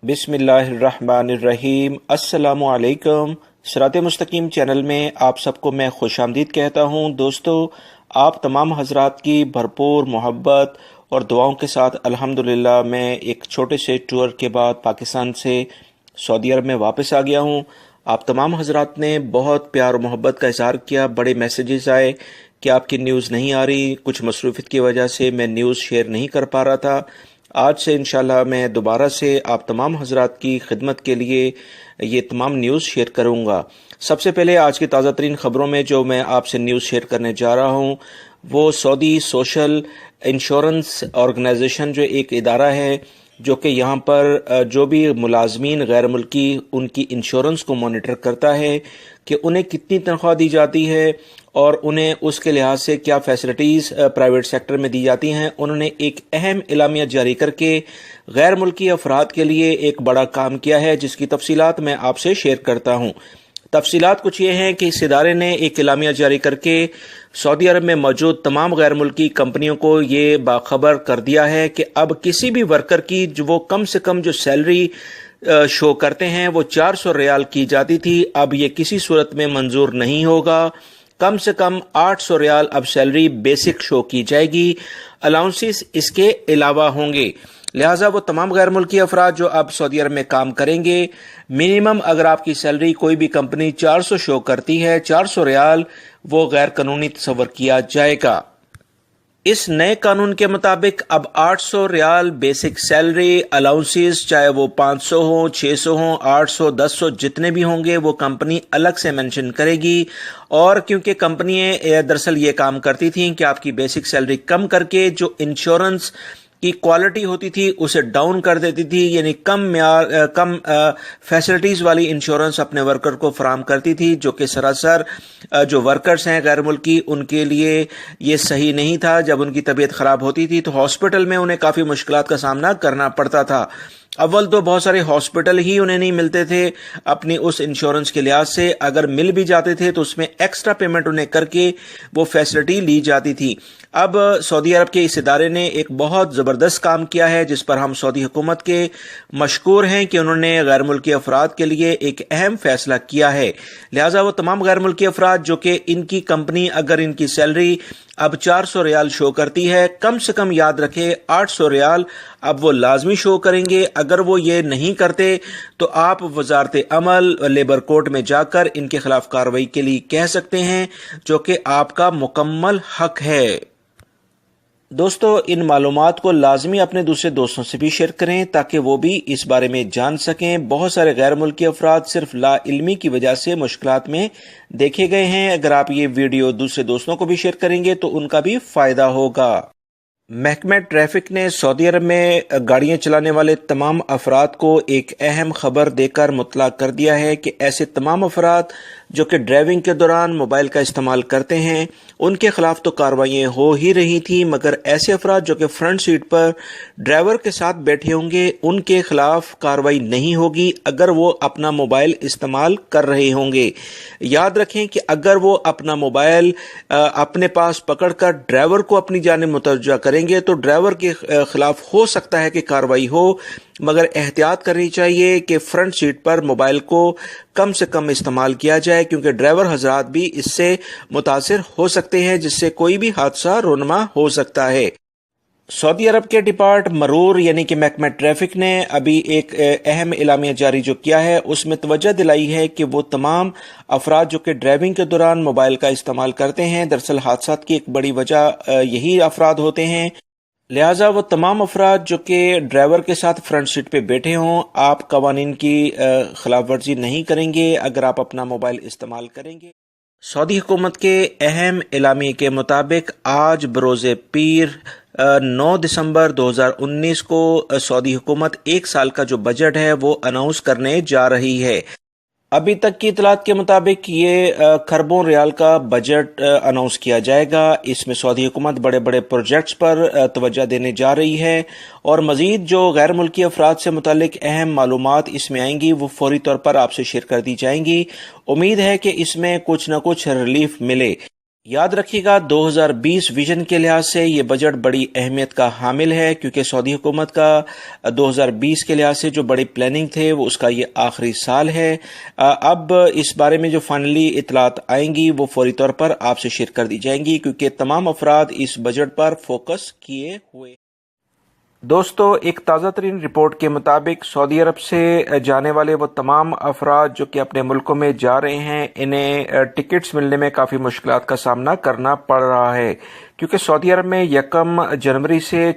بسم اللہ الرحمن الرحیم۔ السلام علیکم۔ صراط مستقیم چینل میں آپ سب کو میں خوش آمدید کہتا ہوں۔ دوستو، آپ تمام حضرات کی بھرپور محبت اور دعاؤں کے ساتھ الحمدللہ میں ایک چھوٹے سے ٹور کے بعد پاکستان سے سعودی عرب میں واپس آ گیا ہوں۔ آپ تمام حضرات نے بہت پیار و محبت کا اظہار کیا، بڑے میسیجز آئے کہ آپ کی نیوز نہیں آ رہی، کچھ مصروفیت کی وجہ سے میں نیوز شیئر نہیں کر پا رہا تھا۔ آج سے انشاءاللہ میں دوبارہ سے آپ تمام حضرات کی خدمت کے لیے یہ تمام نیوز شیئر کروں گا۔ سب سے پہلے آج کی تازہ ترین خبروں میں جو میں آپ سے نیوز شیئر کرنے جا رہا ہوں وہ سعودی سوشل انشورنس آرگنائزیشن جو ایک ادارہ ہے جو کہ یہاں پر جو بھی ملازمین غیر ملکی ان کی انشورنس کو مانیٹر کرتا ہے کہ انہیں کتنی تنخواہ دی جاتی ہے اور انہیں اس کے لحاظ سے کیا فیسلٹیز پرائیویٹ سیکٹر میں دی جاتی ہیں۔ انہوں نے ایک اہم اعلامیہ جاری کر کے غیر ملکی افراد کے لیے ایک بڑا کام کیا ہے جس کی تفصیلات میں آپ سے شیئر کرتا ہوں۔ تفصیلات کچھ یہ ہیں کہ اس ادارے نے ایک اعلامیہ جاری کر کے سعودی عرب میں موجود تمام غیر ملکی کمپنیوں کو یہ باخبر کر دیا ہے کہ اب کسی بھی ورکر کی جو وہ کم سے کم جو سیلری شو کرتے ہیں وہ 400 ریال کی جاتی تھی، اب یہ کسی صورت میں منظور نہیں ہوگا۔ کم سے کم 800 ریال اب سیلری بیسک شو کی جائے گی، الاؤنسز اس کے علاوہ ہوں گے۔ لہٰذا وہ تمام غیر ملکی افراد جو اب سعودی عرب میں کام کریں گے، منیمم اگر آپ کی سیلری کوئی بھی کمپنی 400 شو کرتی ہے، 400 ریال وہ غیر قانونی تصور کیا جائے گا۔ اس نئے قانون کے مطابق اب 800 ریال بیسک سیلری الاؤنسز چاہے وہ 500 ہوں، 600 ہوں، 800، 1000 جتنے بھی ہوں گے وہ کمپنی الگ سے مینشن کرے گی۔ اور کیونکہ کمپنیاں دراصل یہ کام کرتی تھیں کہ آپ کی بیسک سیلری کم کر کے جو انشورنس کی کوالٹی ہوتی تھی اسے ڈاؤن کر دیتی تھی، یعنی کم فیسلٹیز والی انشورنس اپنے ورکر کو فراہم کرتی تھی، جو کہ سراسر جو ورکرز ہیں غیر ملکی ان کے لیے یہ صحیح نہیں تھا۔ جب ان کی طبیعت خراب ہوتی تھی تو ہاسپٹل میں انہیں کافی مشکلات کا سامنا کرنا پڑتا تھا۔ اول تو بہت سارے ہاسپٹل ہی انہیں نہیں ملتے تھے اپنی اس انشورنس کے لحاظ سے، اگر مل بھی جاتے تھے تو اس میں ایکسٹرا پیمنٹ انہیں کر کے وہ فیسلٹی لی جاتی تھی۔ اب سعودی عرب کے اس ادارے نے ایک بہت زبردست کام کیا ہے جس پر ہم سعودی حکومت کے مشکور ہیں کہ انہوں نے غیر ملکی افراد کے لیے ایک اہم فیصلہ کیا ہے۔ لہٰذا وہ تمام غیر ملکی افراد جو کہ ان کی کمپنی اگر ان کی سیلری اب 400 ریال شو کرتی ہے، کم سے کم یاد رکھے 800 ریال اب وہ لازمی شو کریں گے۔ اگر وہ یہ نہیں کرتے تو آپ وزارت عمل لیبر کورٹ میں جا کر ان کے خلاف کارروائی کے لیے کہہ سکتے ہیں، جو کہ آپ کا مکمل حق ہے۔ دوستو، ان معلومات کو لازمی اپنے دوسرے دوستوں سے بھی شیئر کریں تاکہ وہ بھی اس بارے میں جان سکیں۔ بہت سارے غیر ملکی افراد صرف لا علمی کی وجہ سے مشکلات میں دیکھے گئے ہیں۔ اگر آپ یہ ویڈیو دوسرے دوستوں کو بھی شیئر کریں گے تو ان کا بھی فائدہ ہوگا۔ محکمہ ٹریفک نے سعودی عرب میں گاڑیاں چلانے والے تمام افراد کو ایک اہم خبر دے کر مطلع کر دیا ہے کہ ایسے تمام افراد جو کہ ڈرائیونگ کے دوران موبائل کا استعمال کرتے ہیں ان کے خلاف تو کارروائیاں ہو ہی رہی تھیں، مگر ایسے افراد جو کہ فرنٹ سیٹ پر ڈرائیور کے ساتھ بیٹھے ہوں گے ان کے خلاف کارروائی نہیں ہوگی اگر وہ اپنا موبائل استعمال کر رہے ہوں گے۔ یاد رکھیں کہ اگر وہ اپنا موبائل اپنے پاس پکڑ کر ڈرائیور کو اپنی جانب متوجہ کریں گے تو ڈرائیور کے خلاف ہو سکتا ہے کہ کارروائی ہو، مگر احتیاط کرنی چاہیے کہ فرنٹ سیٹ پر موبائل کو کم سے کم استعمال کیا جائے، کیونکہ ڈرائیور حضرات بھی اس سے متاثر ہو سکتے ہیں جس سے کوئی بھی حادثہ رونما ہو سکتا ہے۔ سعودی عرب کے ڈپارٹ مرور یعنی کہ محکمہ ٹریفک نے ابھی ایک اہم اعلامیہ جاری جو کیا ہے اس میں توجہ دلائی ہے کہ وہ تمام افراد جو کہ ڈرائیونگ کے دوران موبائل کا استعمال کرتے ہیں، دراصل حادثات کی ایک بڑی وجہ یہی افراد ہوتے ہیں۔ لہٰذا وہ تمام افراد جو کہ ڈرائیور کے ساتھ فرنٹ سیٹ پہ بیٹھے ہوں، آپ قوانین کی خلاف ورزی نہیں کریں گے اگر آپ اپنا موبائل استعمال کریں گے۔ سعودی حکومت کے اہم اعلامیے کے مطابق آج بروز پیر 9 دسمبر 2019 کو سعودی حکومت ایک سال کا جو بجٹ ہے وہ اناؤنس کرنے جا رہی ہے۔ ابھی تک کی اطلاعات کے مطابق یہ کھربوں ریال کا بجٹ اناؤنس کیا جائے گا۔ اس میں سعودی حکومت بڑے بڑے پروجیکٹس پر توجہ دینے جا رہی ہے اور مزید جو غیر ملکی افراد سے متعلق اہم معلومات اس میں آئیں گی وہ فوری طور پر آپ سے شیئر کر دی جائیں گی۔ امید ہے کہ اس میں کچھ نہ کچھ ریلیف ملے۔ یاد رکھیے گا 2020 ویژن کے لحاظ سے یہ بجٹ بڑی اہمیت کا حامل ہے، کیونکہ سعودی حکومت کا 2020 کے لحاظ سے جو بڑی پلاننگ تھے وہ اس کا یہ آخری سال ہے۔ اب اس بارے میں جو فائنلی اطلاعات آئیں گی وہ فوری طور پر آپ سے شیئر کر دی جائیں گی، کیونکہ تمام افراد اس بجٹ پر فوکس کیے ہوئے۔ دوستو، ایک تازہ ترین رپورٹ کے مطابق سعودی عرب سے جانے والے وہ تمام افراد جو کہ اپنے ملکوں میں جا رہے ہیں، انہیں ٹکٹس ملنے میں کافی مشکلات کا سامنا کرنا پڑ رہا ہے، کیونکہ سعودی عرب میں 1 جنوری سے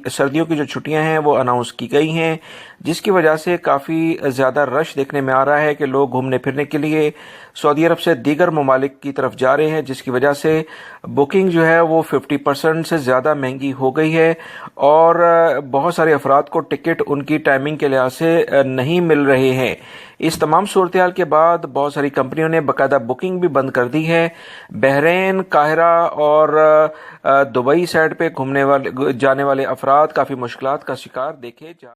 سردیوں کی جو چھٹیاں ہیں وہ اناؤنس کی گئی ہیں، جس کی وجہ سے کافی زیادہ رش دیکھنے میں آ رہا ہے کہ لوگ گھومنے پھرنے کے لیے سعودی عرب سے دیگر ممالک کی طرف جا رہے ہیں، جس کی وجہ سے بکنگ جو ہے وہ 50% سے زیادہ مہنگی ہو گئی ہے، اور بہت سارے افراد کو ٹکٹ ان کی ٹائمنگ کے لحاظ سے نہیں مل رہے ہیں۔ اس تمام صورتحال کے بعد بہت ساری کمپنیوں نے باقاعدہ بکنگ بھی بند کر دی ہے۔ بحرین، قاہرہ اور دبئی سائڈ پہ جانے والے افراد کافی مشکلات کا شکار دیکھے جا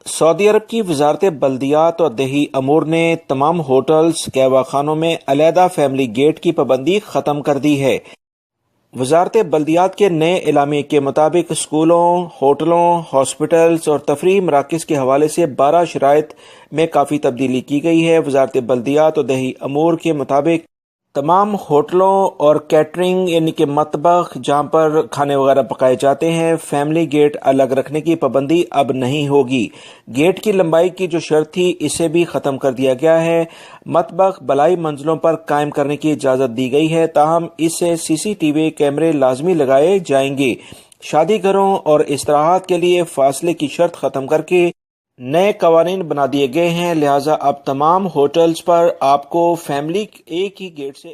سعودی عرب کی وزارت بلدیات اور دیہی امور نے تمام ہوٹلز، کہوہ خانوں میں علیحدہ فیملی گیٹ کی پابندی ختم کر دی ہے۔ وزارت بلدیات کے نئے اعلامیے کے مطابق اسکولوں، ہوٹلوں، ہاسپٹلز اور تفریحی مراکز کے حوالے سے 12 شرائط میں کافی تبدیلی کی گئی ہے۔ وزارت بلدیات اور دیہی امور کے مطابق تمام ہوٹلوں اور کیٹرنگ یعنی کہ مطبخ جہاں پر کھانے وغیرہ پکائے جاتے ہیں، فیملی گیٹ الگ رکھنے کی پابندی اب نہیں ہوگی۔ گیٹ کی لمبائی کی جو شرط تھی اسے بھی ختم کر دیا گیا ہے۔ مطبخ بلائی منزلوں پر قائم کرنے کی اجازت دی گئی ہے، تاہم اس سے CCTV کیمرے لازمی لگائے جائیں گے۔ شادی گھروں اور استراحات کے لیے فاصلے کی شرط ختم کر کے نئے قوانین بنا دیے گئے ہیں، لہٰذا اب تمام ہوٹلز پر آپ کو فیملی ایک ہی گیٹ سے